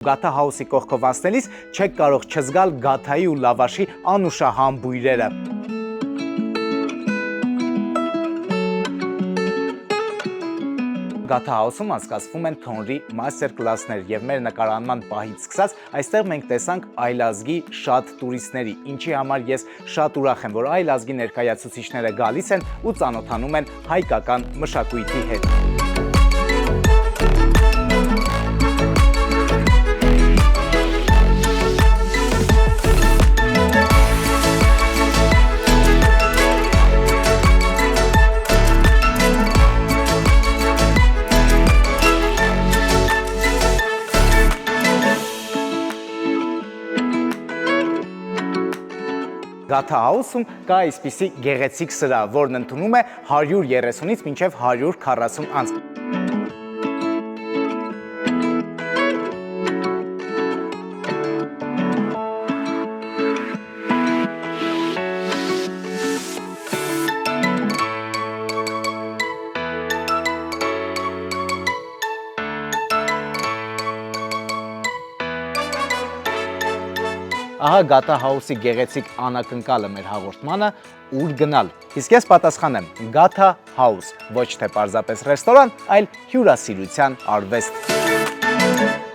Գաթա հաուսի կողքով անցնելիս չեք կարող չզգալ գաթայի ու լավաշի անուշահամ բույրերը։ Գաթա հաուսում անցկացվում են թոնրի մաստեր կլասներ և մեր նկարանման պահից սկսած այստեղ մենք տեսանք այլազգի շատ տուրիստների, ինչի համար ես շատ ուրախ եմ, որ այլ ազգի ներկայացուցիչները գալիս են ու ծանոթանում են հայկական մշակույթի հետ։ Գաթա հաուսում կա այսպիսի գեղեցիկ սրահ, որն ընդունում է 130-ից մինչև 140 անձ։ Ահա Գաթա հաուսի գեղեցիկ անակնկալը մեր հաղորդմանը ուր գնալ։ Իսկ ես պատասխանեմ Գաթա հաուս, ոչ թե պարզապես ռեստորան, այլ հյուրասիրության արվեստ։